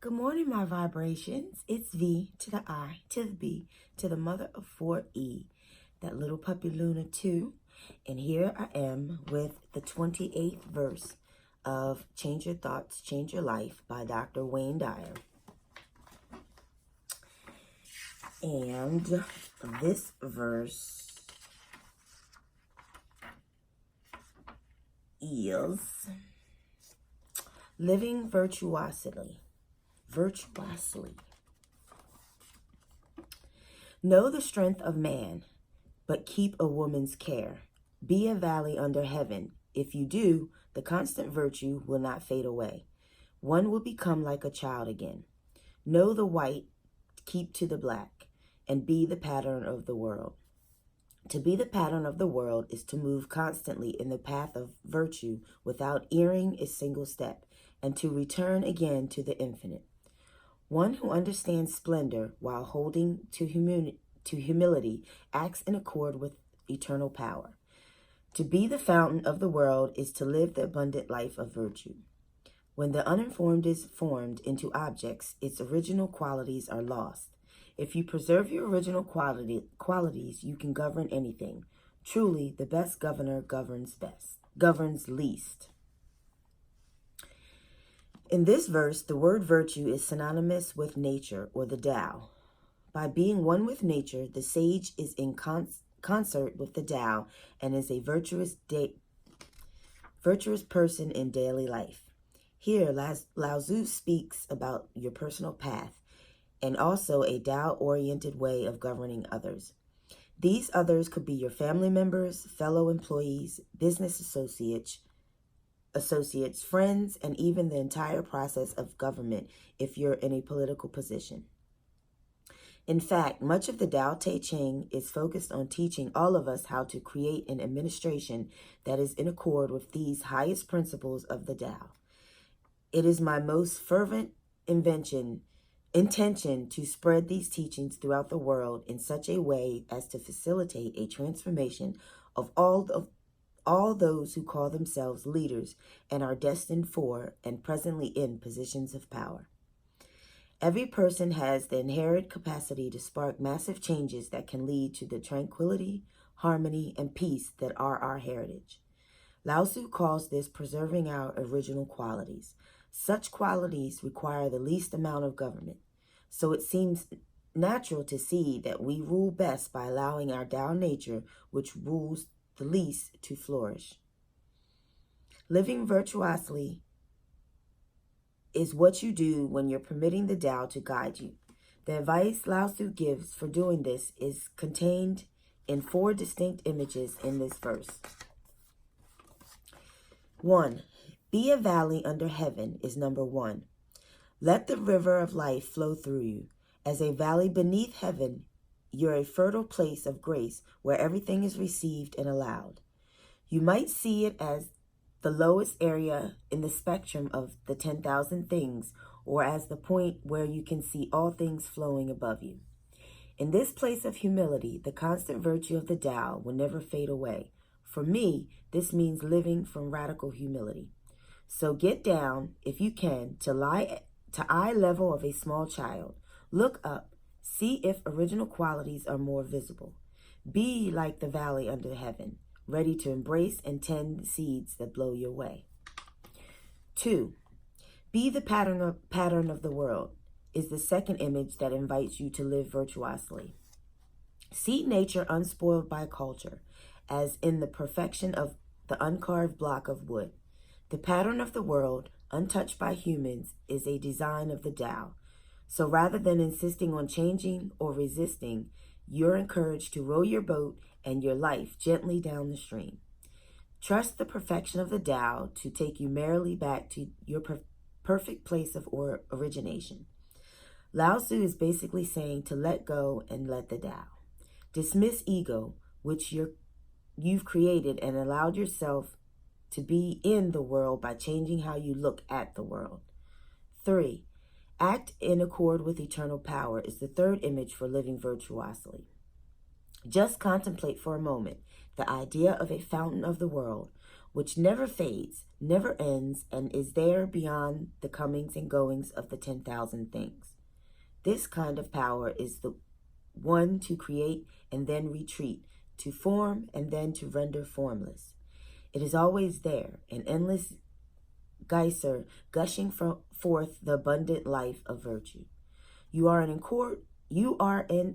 Good morning, my vibrations. It's V to the I to the B to the mother of 4E, that little puppy Luna 2. And here I am with the 28th verse of Change Your Thoughts, Change Your Life by Dr. Wayne Dyer. And this verse is living virtuosity. Know the strength of man, but keep a woman's care. Be a valley under heaven. If you do, the constant virtue will not fade away. One will become like a child again. Know the white, keep to the black, and be the pattern of the world. To be the pattern of the world is to move constantly in the path of virtue without erring a single step, and to return again to the infinite. One who understands splendor while holding to humility acts in accord with eternal power. To be the fountain of the world is to live the abundant life of virtue. When the uninformed is formed into objects, its original qualities are lost. If you preserve your original qualities, you can govern anything. Truly, the best governor governs least. In this verse, the word virtue is synonymous with nature or the Tao. By being one with nature, the sage is in concert with the Tao and is a virtuous person in daily life. Here, Lao Tzu speaks about your personal path and also a Tao-oriented way of governing others. These others could be your family members, fellow employees, business associates, friends, and even the entire process of government if you're in a political position. In fact, much of the Tao Te Ching is focused on teaching all of us how to create an administration that is in accord with these highest principles of the Tao. It is my most fervent intention to spread these teachings throughout the world in such a way as to facilitate a transformation of all those who call themselves leaders and are destined for and presently in positions of power. Every person has the inherent capacity to spark massive changes that can lead to the tranquility, harmony, and peace that are our heritage. Lao Tzu calls this preserving our original qualities. Such qualities require the least amount of government. So it seems natural to see that we rule best by allowing our Tao nature, which rules the least, to flourish. Living virtuously is what you do when you're permitting the Tao to guide you. The advice Lao Tzu gives for doing this is contained in 4 distinct images in this verse. 1. Be a valley under heaven is number 1. Let the river of life flow through you. As a valley beneath heaven, you're a fertile place of grace where everything is received and allowed. You might see it as the lowest area in the spectrum of the 10,000 things, or as the point where you can see all things flowing above you. In this place of humility, the constant virtue of the Tao will never fade away. For me, this means living from radical humility. So get down, if you can, to eye level of a small child. Look up. See if original qualities are more visible. Be like the valley under heaven, ready to embrace and tend the seeds that blow your way. 2. Be the pattern of the world is the second image that invites you to live virtuously. See nature unspoiled by culture, as in the perfection of the uncarved block of wood. The pattern of the world, untouched by humans, is a design of the Tao. So rather than insisting on changing or resisting, you're encouraged to row your boat and your life gently down the stream. Trust the perfection of the Tao to take you merrily back to your perfect place of origination. Lao Tzu is basically saying to let go and let the Tao. Dismiss ego, which you've created, and allowed yourself to be in the world by changing how you look at the world. 3. Act in accord with eternal power is the third image for living virtuosely. Just contemplate for a moment the idea of a fountain of the world. which never fades, never ends, and is there beyond the comings and goings of the 10,000 things. This kind of power is the one to create and then retreat, to form and then to render formless. It is always there, an endless geyser gushing forth the abundant life of virtue. You are in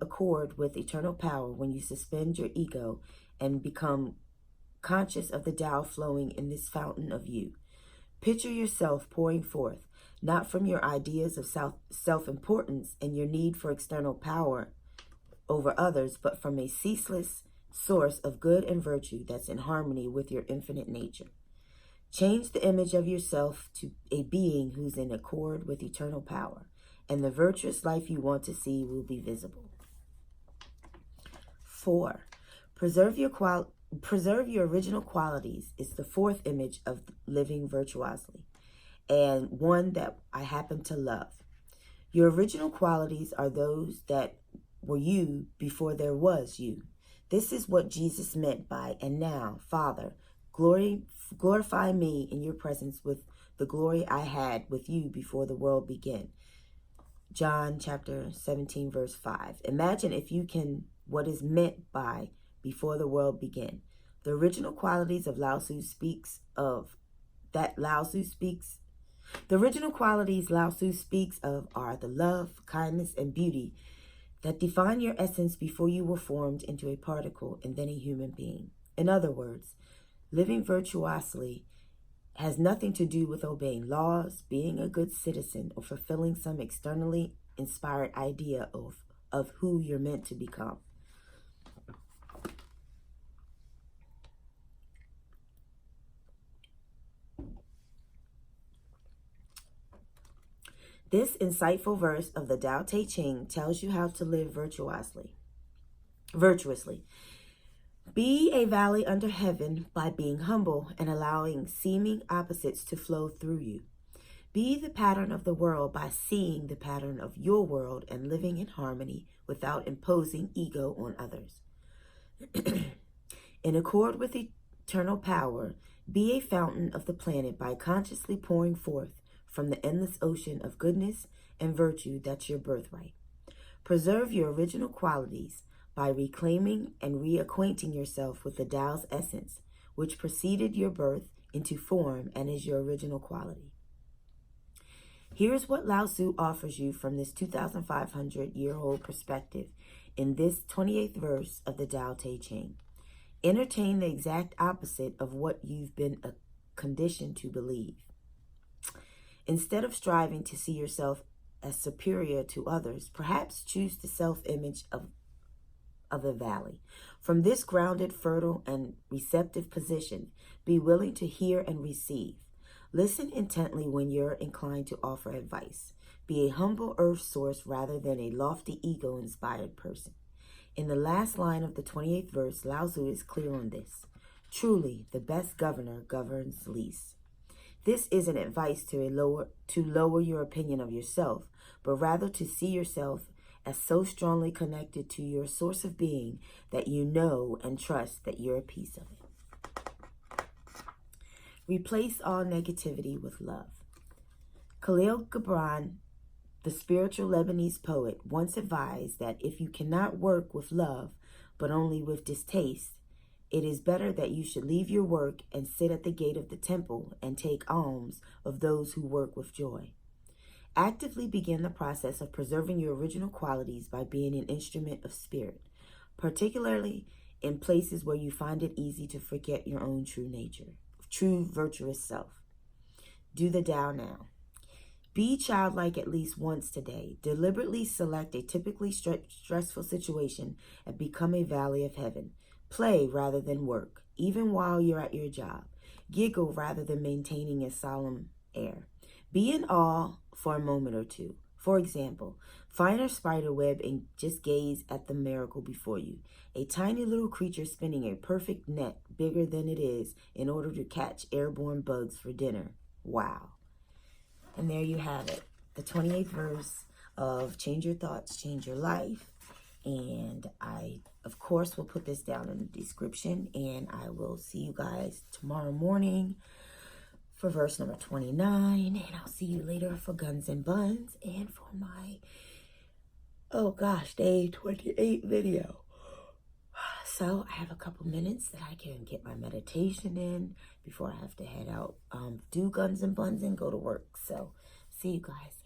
accord with eternal power when you suspend your ego and become conscious of the Tao flowing in this fountain of you. Picture yourself pouring forth, not from your ideas of self-importance and your need for external power over others, but from a ceaseless source of good and virtue that's in harmony with your infinite nature. Change the image of yourself to a being who's in accord with eternal power, and the virtuous life you want to see will be visible. 4. Preserve your original qualities is the fourth image of living virtuously, and one that I happen to love. Your original qualities are those that were you before there was you. This is what Jesus meant by, and now, Father, glorify me in your presence with the glory I had with you before the world began. John chapter 17, verse 5. Imagine if you can what is meant by before the world began. The original qualities of Lao Tzu speaks of are the love, kindness, and beauty that define your essence before you were formed into a particle and then a human being. In other words, living virtuously has nothing to do with obeying laws, being a good citizen, or fulfilling some externally inspired idea of who you're meant to become. This insightful verse of the Tao Te Ching tells you how to live virtuously. Be a valley under heaven by being humble and allowing seeming opposites to flow through you. Be the pattern of the world by seeing the pattern of your world and living in harmony without imposing ego on others. In accord with eternal power, be a fountain of the planet by consciously pouring forth from the endless ocean of goodness and virtue that's your birthright. Preserve your original qualities by reclaiming and reacquainting yourself with the Tao's essence, which preceded your birth into form and is your original quality. Here's what Lao Tzu offers you from this 2,500-year-old perspective in this 28th verse of the Tao Te Ching. Entertain the exact opposite of what you've been conditioned to believe. Instead of striving to see yourself as superior to others, perhaps choose the self-image of the valley. From this grounded, fertile, and receptive position, be willing to hear and receive. Listen intently when you're inclined to offer advice. Be a humble earth source rather than a lofty ego-inspired person. In the last line of the 28th verse, Lao Tzu is clear on this. Truly, the best governor governs least. This isn't advice to lower your opinion of yourself, but rather to see yourself as so strongly connected to your source of being that you know and trust that you're a piece of it. Replace all negativity with love. Khalil Gibran, the spiritual Lebanese poet, once advised that if you cannot work with love, but only with distaste, it is better that you should leave your work and sit at the gate of the temple and take alms of those who work with joy. Actively begin the process of preserving your original qualities by being an instrument of spirit, particularly in places where you find it easy to forget your own true nature, true virtuous self. Do the Tao Now. Be childlike at least once today. Deliberately select a typically stressful situation and become a valley of heaven. Play rather than work, even while you're at your job. Giggle rather than maintaining a solemn air. Be in awe for a moment or two. For example, find a spiderweb and just gaze at the miracle before you. A tiny little creature spinning a perfect net bigger than it is in order to catch airborne bugs for dinner. Wow. And there you have it. The 28th verse of Change Your Thoughts, Change Your Life. And I, of course, will put this down in the description. And I will see you guys tomorrow morning for verse number 29. And I'll see you later for Guns and Buns and for my, oh gosh, day 28 video. So I have a couple minutes that I can get my meditation in before I have to head out, do Guns and Buns and go to work. So see you guys.